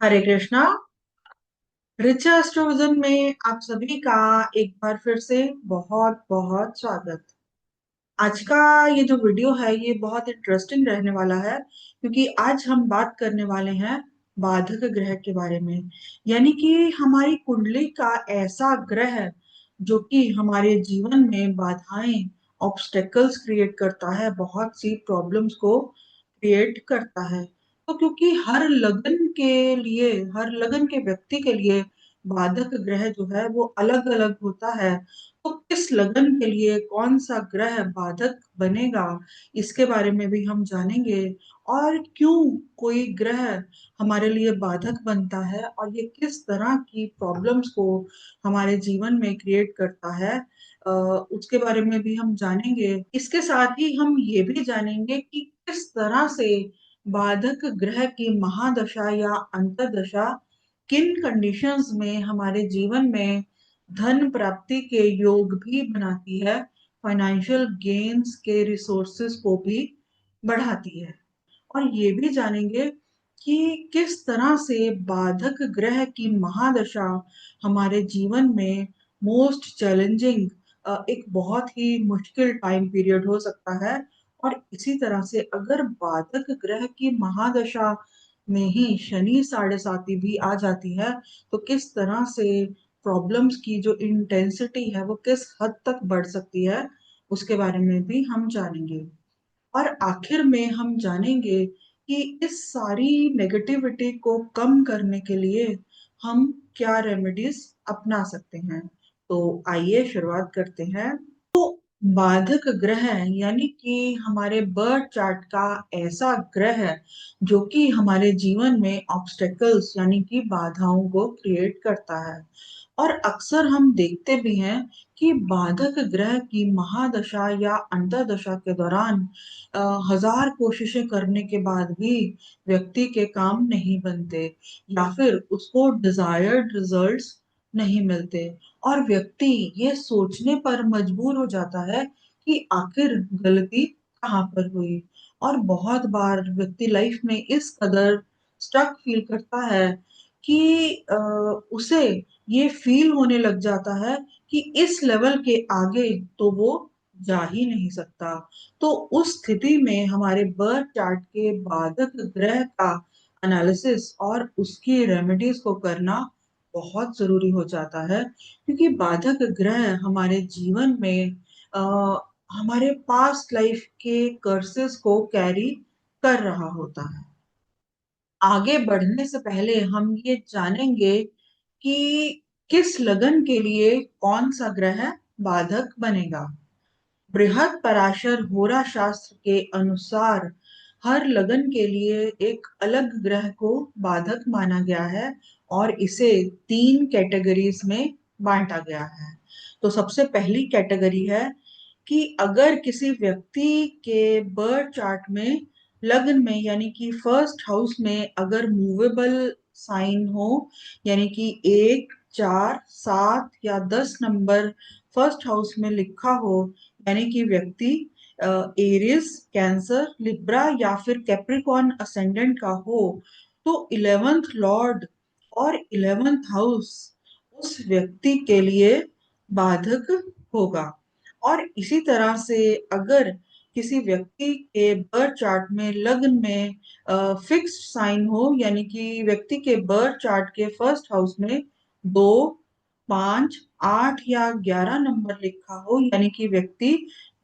हरे कृष्णा। रिचा एस्ट्रोविजन में आप सभी का एक बार फिर से बहुत बहुत स्वागत। आज का ये जो वीडियो है ये बहुत इंटरेस्टिंग रहने वाला है, क्योंकि आज हम बात करने वाले हैं बाधक ग्रह के बारे में। यानी कि हमारी कुंडली का ऐसा ग्रह जो कि हमारे जीवन में बाधाएं, ऑब्स्टेकल्स क्रिएट करता है, बहुत सी प्रॉब्लम्स को क्रिएट करता है। तो क्योंकि हर लगन के लिए, हर लगन के व्यक्ति के लिए बाधक ग्रह जो है वो अलग अलग होता है। तो किस लगन के लिए कौन सा ग्रह बाधक बनेगा, इसके बारे में भी हम जानेंगे। और क्यों कोई ग्रह हमारे लिए बाधक बनता है और ये किस तरह की प्रॉब्लम्स को हमारे जीवन में क्रिएट करता है, उसके बारे में भी हम जानेंगे। इसके साथ ही हम ये भी जानेंगे कि किस तरह से बाधक ग्रह की महादशा या अंतर्दशा किन कंडीशंस में हमारे जीवन में धन प्राप्ति के योग भी बनाती है, फाइनेंशियल गेन्स के रिसोर्सेस को भी बढ़ाती है। और ये भी जानेंगे कि किस तरह से बाधक ग्रह की महादशा हमारे जीवन में मोस्ट चैलेंजिंग, एक बहुत ही मुश्किल टाइम पीरियड हो सकता है। और इसी तरह से अगर बाधक ग्रह की महादशा में ही शनि साढ़े साती भी आ जाती है, तो किस तरह से प्रॉब्लम्स की जो इंटेंसिटी है वो किस हद तक बढ़ सकती है, उसके बारे में भी हम जानेंगे। और आखिर में हम जानेंगे कि इस सारी नेगेटिविटी को कम करने के लिए हम क्या रेमेडीज अपना सकते हैं। तो आइए शुरुआत करते हैं। बाधक ग्रह यानी कि हमारे बर्थ चार्ट का ऐसा ग्रह है जो कि हमारे जीवन में ऑब्स्टेकल्स यानी कि बाधाओं को क्रिएट करता है। और अक्सर हम देखते भी हैं कि बाधक ग्रह की महादशा या अंतर्दशा के दौरान हजार कोशिशें करने के बाद भी व्यक्ति के काम नहीं बनते, या फिर उसको डिजायर्ड रिजल्ट्स नहीं मिलते। और व्यक्ति ये सोचने पर मजबूर हो जाता है कि आखिर गलती कहाँ पर हुई। और बहुत बार व्यक्ति लाइफ में इस कदर स्टक फील करता है कि उसे ये फील होने लग जाता है कि इस लेवल के आगे तो वो जा ही नहीं सकता। तो उस स्थिति में हमारे बर्थ चार्ट के बाधक ग्रह का एनालिसिस और उसकी रेमेडीज को करना बहुत जरूरी हो जाता है, क्योंकि बाधक ग्रह हमारे जीवन में हमारे पास्ट लाइफ के कर्सेस को कैरी कर रहा होता है। आगे बढ़ने से पहले हम ये जानेंगे कि किस लगन के लिए कौन सा ग्रह बाधक बनेगा। बृहद पराशर होरा शास्त्र के अनुसार हर लगन के लिए एक अलग ग्रह को बाधक माना गया है, और इसे तीन कैटेगरीज में बांटा गया है। तो सबसे पहली कैटेगरी है कि अगर किसी व्यक्ति के बर्थ चार्ट में लग्न में यानी कि फर्स्ट हाउस में अगर मूवेबल साइन हो, यानी कि 1, 4, 7 या 10 नंबर फर्स्ट हाउस में लिखा हो, यानी कि व्यक्ति एरिस, कैंसर, लिब्रा या फिर कैप्रिकॉर्न असेंडेंट का हो, तो 11th लॉर्ड और 11th हाउस उस व्यक्ति के लिए बाधक होगा। और इसी तरह से अगर किसी व्यक्ति के बर्थ चार्ट में लग्न में फिक्स्ड साइन हो, यानी कि व्यक्ति के बर्थ चार्ट के फर्स्ट हाउस में 2, 5, 8 या 11 नंबर लिखा हो, यानी कि व्यक्ति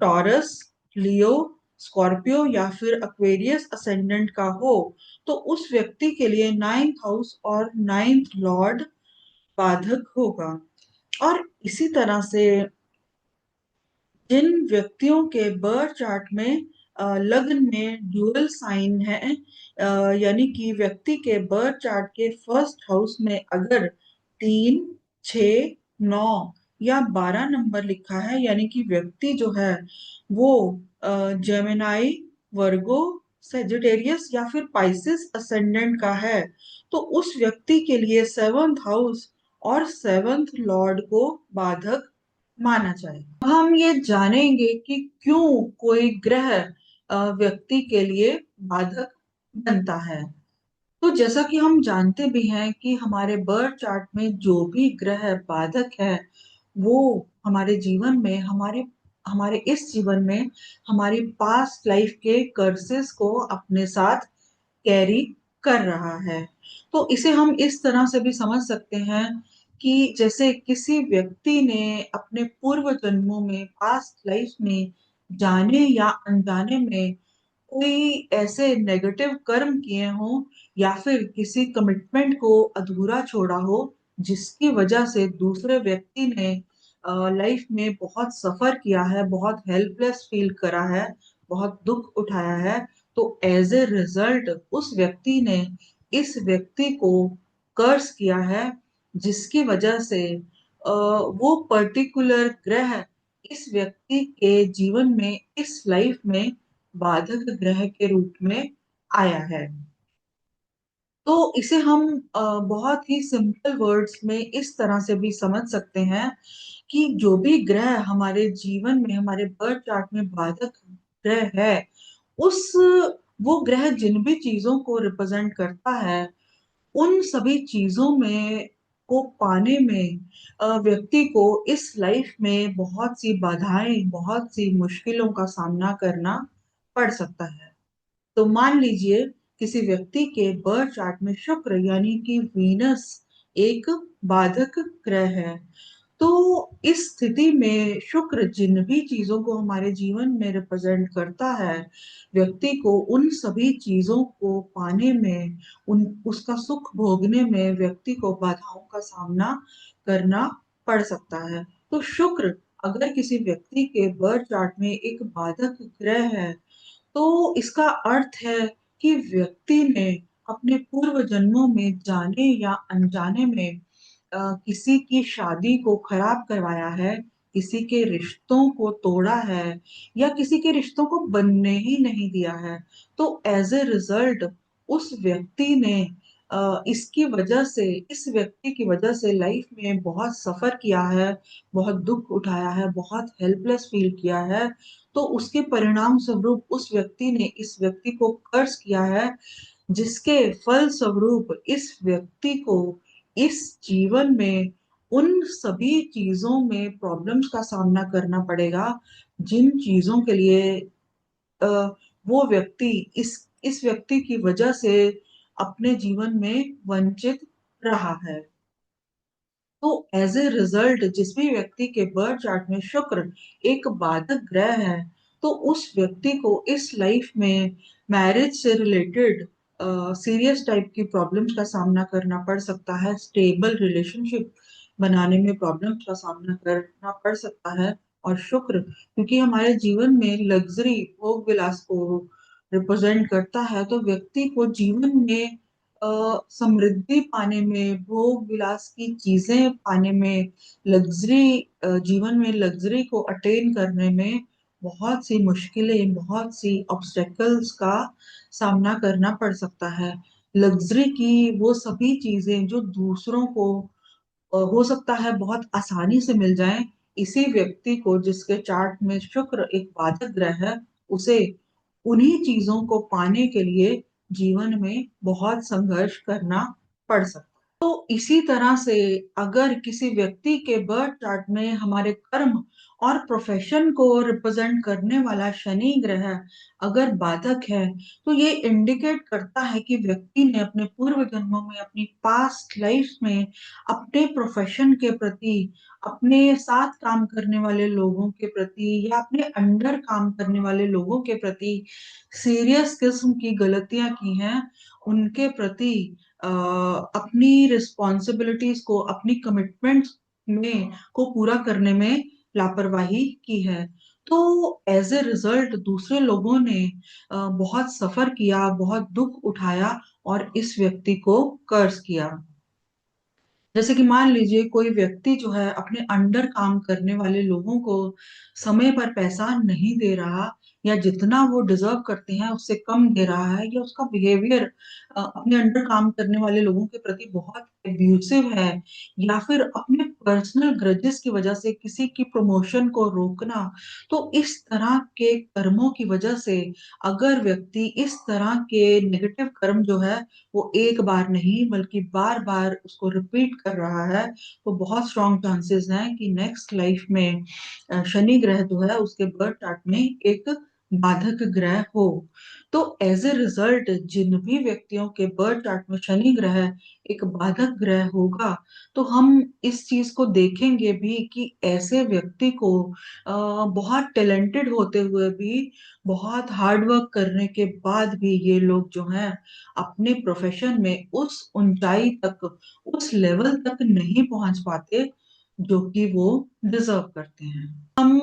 टॉरस, लियो, स्कॉर्पियो या फिर अक्वेरियस असेंडेंट का हो, तो उस व्यक्ति के लिए 9th हाउस और 9th लॉर्ड बाधक होगा। और इसी तरह से जिन व्यक्तियों के बर्थ चार्ट में लग्न में ड्यूअल साइन है, यानी कि व्यक्ति के बर्थ चार्ट के फर्स्ट हाउस में अगर 3, 6, 9 या 12 नंबर लिखा है, यानी कि व्यक्ति जो है वो जेमिनाई, वर्गो, सेजिटेरियस या फिर पाइसिस असेंडेंट का है, तो उस व्यक्ति के लिए 7th हाउस और 7th लॉर्ड को बाधक माना जाए। हम ये जानेंगे कि क्यों कोई ग्रह व्यक्ति के लिए बाधक बनता है। तो जैसा कि हम जानते भी हैं कि हमारे बर्थ चार्ट में जो भी ग्रह बाधक है, वो हमारे जीवन में, हमारे हमारे इस जीवन में हमारी पास्ट लाइफ के कर्सेस को अपने साथ कैरी कर रहा है। तो इसे हम इस तरह से भी समझ सकते हैं कि जैसे किसी व्यक्ति ने अपने पूर्व जन्मों में, पास्ट लाइफ में, जाने या अनजाने में कोई ऐसे नेगेटिव कर्म किए हों या फिर किसी कमिटमेंट को अधूरा छोड़ा हो, जिसकी वजह से दूसरे व्यक्ति ने लाइफ में बहुत सफर किया है, बहुत हेल्पलेस फील करा है, बहुत दुख उठाया है। तो एज ए रिजल्ट उस व्यक्ति ने इस व्यक्ति को कर्स किया है, जिसकी वजह से वो पर्टिकुलर ग्रह इस व्यक्ति के जीवन में, इस लाइफ में बाधक ग्रह के रूप में आया है। तो इसे हम बहुत ही सिंपल वर्ड्स में इस तरह से भी समझ सकते हैं कि जो भी ग्रह हमारे जीवन में, हमारे बर्थ चार्ट में बाधक ग्रह है, उस वो ग्रह जिन भी चीजों को रिप्रेजेंट करता है, उन सभी चीजों में को पाने में व्यक्ति को इस लाइफ में बहुत सी बाधाएं, बहुत सी मुश्किलों का सामना करना पड़ सकता है। तो मान लीजिए किसी व्यक्ति के बर्थ चार्ट में शुक्र यानी कि वीनस एक बाधक ग्रह है। तो इस स्थिति में शुक्र जिन भी चीजों को हमारे जीवन में रिप्रेजेंट करता है, व्यक्ति को उन सभी चीजों को पाने में, उन उसका सुख भोगने में व्यक्ति को बाधाओं का सामना करना पड़ सकता है। तो शुक्र अगर किसी व्यक्ति के बर्थ चार्ट में एक बाधक ग्रह है, तो इसका अर्थ है कि व्यक्ति ने अपने पूर्व जन्मों में जाने या अनजाने में किसी की शादी को खराब करवाया है, किसी के रिश्तों को तोड़ा है या किसी के रिश्तों को बनने ही नहीं दिया है। तो एज ए रिजल्ट उस व्यक्ति ने इसकी वजह से, इस व्यक्ति की वजह से लाइफ में बहुत सफर किया है, बहुत दुख उठाया है, बहुत हेल्पलेस फील किया है। तो उसके परिणाम स्वरूप उस व्यक्ति ने इस व्यक्ति को कर्ज किया है, जिसके फल स्वरूप इस व्यक्ति को इस जीवन में उन सभी चीजों में प्रॉब्लम्स का सामना करना पड़ेगा, जिन चीजों के लिए अ, वो व्यक्ति इस व्यक्ति की वजह से अपने जीवन में वंचित रहा है। तो एज ए रिजल्ट जिस भी व्यक्ति के बर्थ चार्ट में शुक्र एक बाधक ग्रह है, तो उस व्यक्ति को इस लाइफ में मैरिज से रिलेटेड सीरियस टाइप की प्रॉब्लम्स का सामना करना पड़ सकता है, स्टेबल रिलेशनशिप बनाने में प्रॉब्लम्स का सामना करना पड़ सकता है। और शुक्र क्योंकि हमारे जीवन में लग्जरी, भोग विलास को रिप्रेजेंट करता है, तो व्यक्ति को जीवन में समृद्धि पाने में, भोग विलास की चीजें पाने में, लग्जरी जीवन में लग्जरी को अटेन करने में बहुत सी मुश्किलें, बहुत सी ऑब्स्टेकल्स का सामना करना पड़ सकता है। लग्जरी की वो सभी चीजें जो दूसरों को हो सकता है बहुत आसानी से मिल जाए, इसी व्यक्ति को जिसके चार्ट में शुक्र एक बाधक ग्रह है, उसे उन्हीं चीजों को पाने के लिए जीवन में बहुत संघर्ष करना पड़ सकता है। तो इसी तरह से अगर किसी व्यक्ति के बर्थ चार्ट में हमारे कर्म और प्रोफेशन को रिप्रेजेंट करने वाला शनि ग्रह अगर बाधक है, तो ये इंडिकेट करता है कि व्यक्ति ने अपने पूर्व जन्मों में, अपनी पास्ट लाइफ में अपने प्रोफेशन के प्रति, अपने साथ काम करने वाले लोगों के प्रति या अपने अंडर काम करने वाले लोगों के प्रति सीरियस किस्म की गलतियां की हैं, उनके प्रति अपनी रिस्पॉन्सिबिलिटीज को, अपनी कमिटमेंट्स में को पूरा करने में लापरवाही की है। तो एज ए रिजल्ट दूसरे लोगों ने बहुत सफर किया, बहुत दुख उठाया और इस व्यक्ति को कर्ज किया। जैसे कि मान लीजिए कोई व्यक्ति जो है अपने अंडर काम करने वाले लोगों को समय पर पैसा नहीं दे रहा, या जितना वो डिजर्व करते हैं उससे कम दे रहा है, या उसका बिहेवियर अपने अंडर काम करने वाले लोगों के प्रति बहुत एब्यूसिव है, या फिर अपने पर्सनल ग्रजेस की वजह से किसी की प्रमोशन को रोकना, तो इस तरह के कर्मों की वजह से अगर व्यक्ति इस तरह के नेगेटिव कर्म जो है वो एक बार नहीं बल्कि बार बार उसको रिपीट कर रहा है, तो बहुत स्ट्रॉन्ग चांसेस हैं कि नेक्स्ट लाइफ में शनि ग्रह जो है उसके बर्थ चार्ट में एक बाधक ग्रह हो। तो एज ए रिजल्ट जिन भी व्यक्तियों के बर्थ चार्ट में शनि ग्रह एक बाधक ग्रह होगा, तो हम इस चीज को देखेंगे भी कि ऐसे व्यक्ति को बहुत टैलेंटेड होते हुए भी, बहुत हार्ड वर्क करने के बाद भी ये लोग जो हैं अपने प्रोफेशन में उस ऊंचाई तक, उस लेवल तक नहीं पहुंच पाते जो कि वो डिजर्व करते हैं। हम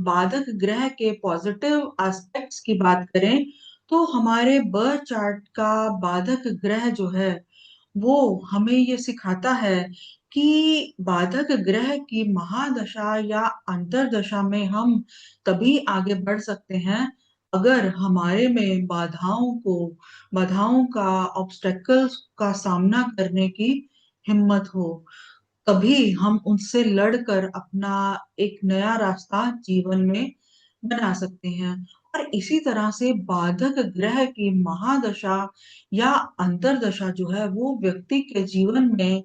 बाधक ग्रह के पॉजिटिव एस्पेक्ट्स की बात करें, तो हमारे बर्थ चार्ट का बाधक ग्रह जो है वो हमें ये सिखाता है कि बाधक ग्रह की महादशा या अंतरदशा में हम तभी आगे बढ़ सकते हैं अगर हमारे में बाधाओं का, ऑब्स्टेकल्स का सामना करने की हिम्मत हो। तभी हम उनसे लड़कर अपना एक नया रास्ता जीवन में बना सकते हैं। और इसी तरह से बाधक ग्रह की महादशा या अंतरदशा जो है वो व्यक्ति के जीवन में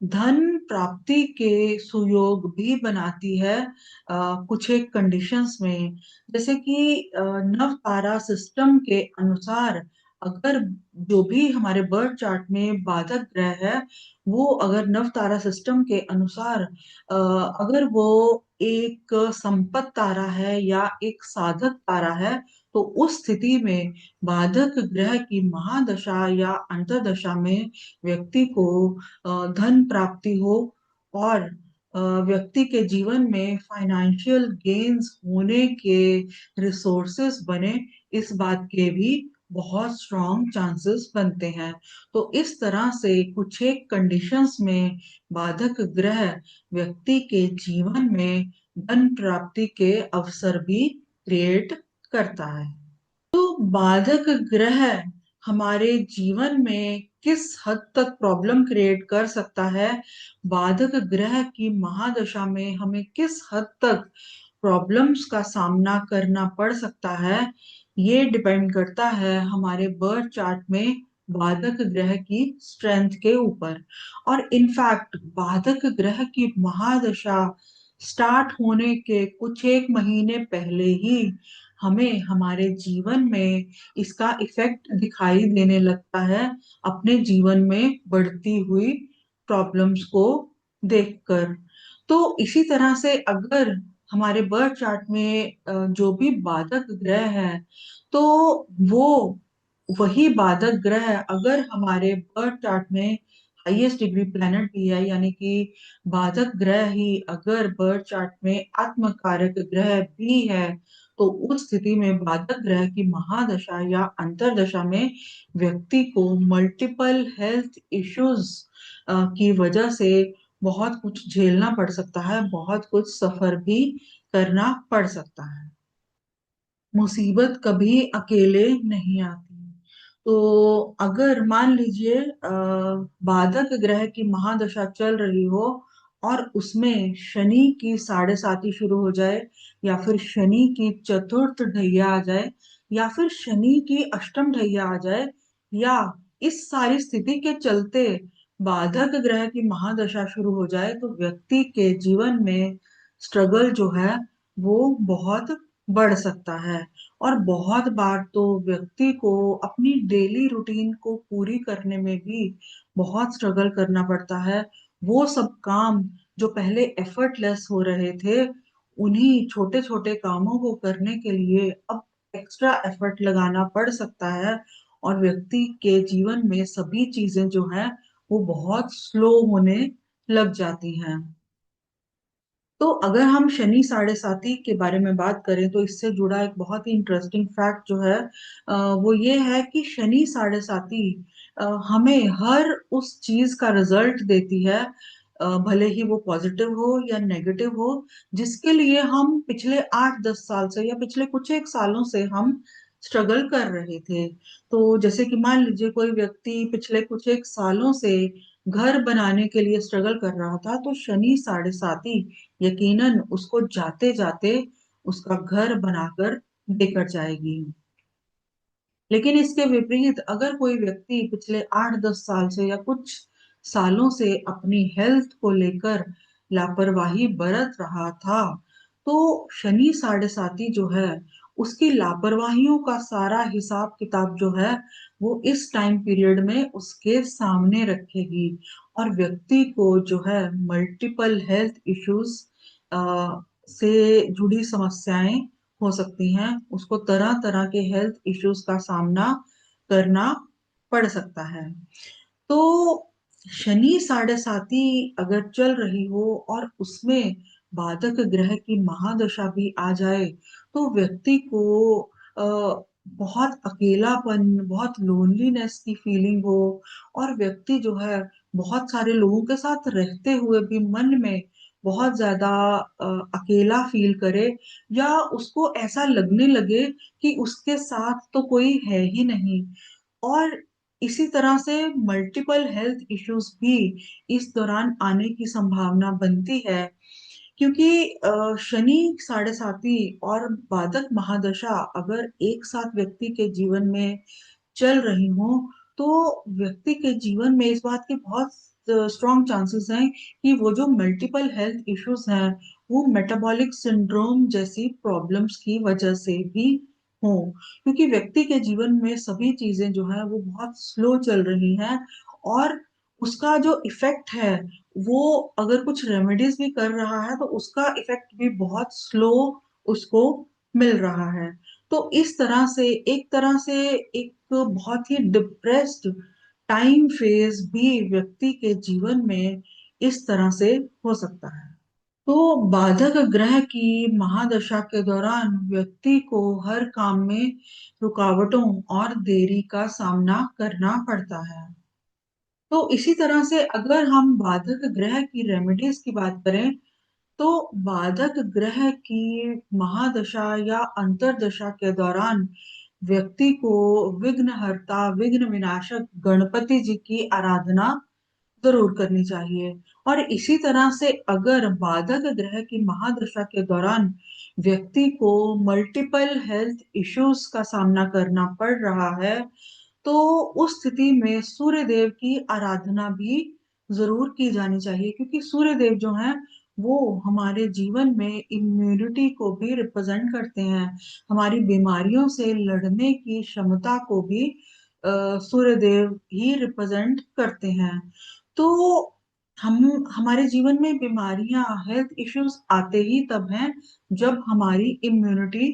धन प्राप्ति के सुयोग भी बनाती है, कुछ एक कंडीशंस में। जैसे कि नव तारा सिस्टम के अनुसार अगर जो भी हमारे बर्थ चार्ट में बाधक ग्रह है, वो अगर नव तारा सिस्टम के अनुसार अगर वो एक संपत तारा है या एक साधक तारा है, तो उस स्थिति में बाधक ग्रह की महादशा या अंतरदशा में व्यक्ति को धन प्राप्ति हो, और व्यक्ति के जीवन में फाइनेंशियल गेन्स होने के रिसोर्सेस बने, इस बात के भी बहुत स्ट्रॉन्ग चांसेस बनते हैं। तो इस तरह से कुछ एक कंडीशंस में बाधक ग्रह व्यक्ति के जीवन में धन प्राप्ति के अवसर भी क्रिएट करता है। तो बाधक ग्रह हमारे जीवन में किस हद तक प्रॉब्लम क्रिएट कर सकता है, बाधक ग्रह की महादशा में हमें किस हद तक प्रॉब्लम्स का सामना करना पड़ सकता है, ये डिपेंड करता है हमारे बर्थ चार्ट में बाधक ग्रह की स्ट्रेंथ के ऊपर। और इनफैक्ट बाधक ग्रह की महादशा स्टार्ट होने के कुछ एक महीने पहले ही हमें हमारे जीवन में इसका इफेक्ट दिखाई देने लगता है, अपने जीवन में बढ़ती हुई प्रॉब्लम्स को देखकर। तो इसी तरह से अगर हमारे बर्थ चार्ट में जो भी बाधक ग्रह है, तो वो वही बाधक ग्रह अगर हमारे बर्थ चार्ट में हाईएस्ट डिग्री प्लैनेट भी है, यानी कि बाधक ग्रह ही अगर बर्थ चार्ट में आत्मकारक ग्रह भी है, तो उस स्थिति में बाधक ग्रह की महादशा या अंतरदशा में व्यक्ति को मल्टीपल हेल्थ इश्यूज की वजह से बहुत कुछ झेलना पड़ सकता है, बहुत कुछ सफर भी करना पड़ सकता है। मुसीबत कभी अकेले नहीं आती। तो अगर मान लीजिए बाधक ग्रह की महादशा चल रही हो और उसमें शनि की साढ़े साती शुरू हो जाए, या फिर शनि की चतुर्थ ढैया आ जाए, या फिर शनि की अष्टम ढैया आ जाए, या इस सारी स्थिति के चलते बाधक ग्रह की महादशा शुरू हो जाए, तो व्यक्ति के जीवन में स्ट्रगल जो है वो बहुत बढ़ सकता है। और बहुत बार तो व्यक्ति को अपनी डेली रूटीन को पूरी करने में भी बहुत स्ट्रगल करना पड़ता है। वो सब काम जो पहले एफर्टलेस हो रहे थे, उन्हीं छोटे छोटे कामों को करने के लिए अब एक्स्ट्रा एफर्ट लगाना पड़ सकता है, और व्यक्ति के जीवन में सभी चीजें जो है वो बहुत स्लो होने लग जाती हैं। तो अगर हम शनि साढ़े साती के बारे में बात करें, तो इससे जुड़ा एक बहुत ही इंटरेस्टिंग फैक्ट जो है वो ये है कि शनि साढ़े साती हमें हर उस चीज का रिजल्ट देती है, भले ही वो पॉजिटिव हो या नेगेटिव हो, जिसके लिए हम पिछले 8-10 साल से या पिछले कुछ एक सालों से हम स्ट्रगल कर रहे थे। तो जैसे कि मान लीजिए कोई व्यक्ति पिछले कुछ एक सालों से घर बनाने के लिए स्ट्रगल कर रहा था, तो शनि साढ़े साती यकीनन उसको जाते जाते उसका घर बनाकर देकर जाएगी। लेकिन इसके विपरीत अगर कोई व्यक्ति पिछले 8-10 साल से या कुछ सालों से अपनी हेल्थ को लेकर लापरवाही बरत रहा था, तो शनि साढ़े साती जो है उसकी लापरवाहियों का सारा हिसाब किताब जो है वो इस टाइम पीरियड में उसके सामने रखेगी, और व्यक्ति को जो है मल्टीपल हेल्थ इश्यूज से जुड़ी समस्याएं हो सकती हैं, उसको तरह तरह के हेल्थ इश्यूज का सामना करना पड़ सकता है। तो शनि साढ़े साती अगर चल रही हो और उसमें बाधक ग्रह की महादशा भी आ जाए, तो व्यक्ति को बहुत अकेलापन, बहुत लोनलीनेस की फीलिंग हो, और व्यक्ति जो है बहुत सारे लोगों के साथ रहते हुए भी मन में बहुत ज्यादा अकेला फील करे, या उसको ऐसा लगने लगे कि उसके साथ तो कोई है ही नहीं। और इसी तरह से मल्टीपल हेल्थ इश्यूज भी इस दौरान आने की संभावना बनती है, क्योंकि शनि साढ़े साती और बाधक महादशा अगर एक साथ व्यक्ति के जीवन में चल रही हो, तो व्यक्ति के जीवन में इस बात के बहुत स्ट्रॉन्ग चांसेस हैं कि वो जो मल्टीपल हेल्थ इश्यूज हैं वो मेटाबॉलिक सिंड्रोम जैसी प्रॉब्लम्स की वजह से भी हो, क्योंकि व्यक्ति के जीवन में सभी चीजें जो है वो बहुत स्लो चल रही हैं, और उसका जो इफेक्ट है वो अगर कुछ रेमेडीज भी कर रहा है तो उसका इफेक्ट भी बहुत स्लो उसको मिल रहा है। तो इस तरह से एक बहुत ही डिप्रेस्ड टाइम फेज भी व्यक्ति के जीवन में इस तरह से हो सकता है। तो बाधक ग्रह की महादशा के दौरान व्यक्ति को हर काम में रुकावटों और देरी का सामना करना पड़ता है। तो इसी तरह से अगर हम बाधक ग्रह की रेमेडीज की बात करें, तो बाधक ग्रह की महादशा या अंतरदशा के दौरान व्यक्ति को विघ्नहर्ता विघ्न विनाशक गणपति जी की आराधना जरूर करनी चाहिए। और इसी तरह से अगर बाधक ग्रह की महादशा के दौरान व्यक्ति को मल्टीपल हेल्थ इश्यूज का सामना करना पड़ रहा है, तो उस स्थिति में सूर्य देव की आराधना भी जरूर की जानी चाहिए, क्योंकि सूर्य देव जो हैं वो हमारे जीवन में इम्यूनिटी को भी रिप्रेजेंट करते हैं, हमारी बीमारियों से लड़ने की क्षमता को भी सूर्य देव ही रिप्रेजेंट करते हैं। तो हम हमारे जीवन में बीमारियां, हेल्थ इश्यूज आते ही तब हैं जब हमारी इम्यूनिटी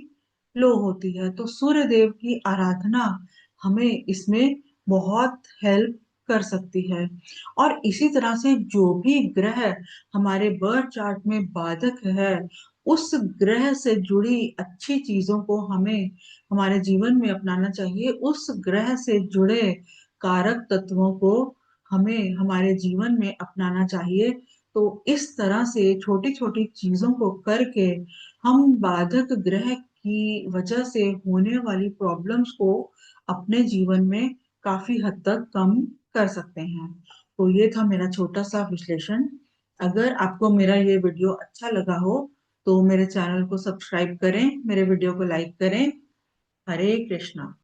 लो होती है, तो सूर्य देव की आराधना हमें इसमें बहुत हेल्प कर सकती है। और इसी तरह से जो भी ग्रह हमारे बर्थ चार्ट में बाधक है, उस ग्रह से जुड़ी अच्छी चीजों को हमें हमारे जीवन में अपनाना चाहिए, उस ग्रह से जुड़े कारक तत्वों को हमें हमारे जीवन में अपनाना चाहिए। तो इस तरह से छोटी छोटी चीजों को करके हम बाधक ग्रह की वजह से होने वाली प्रॉब्लम्स को अपने जीवन में काफी हद तक कम कर सकते हैं। तो ये था मेरा छोटा सा विश्लेषण। अगर आपको मेरा ये वीडियो अच्छा लगा हो तो मेरे चैनल को सब्सक्राइब करें, मेरे वीडियो को लाइक करें। हरे कृष्णा।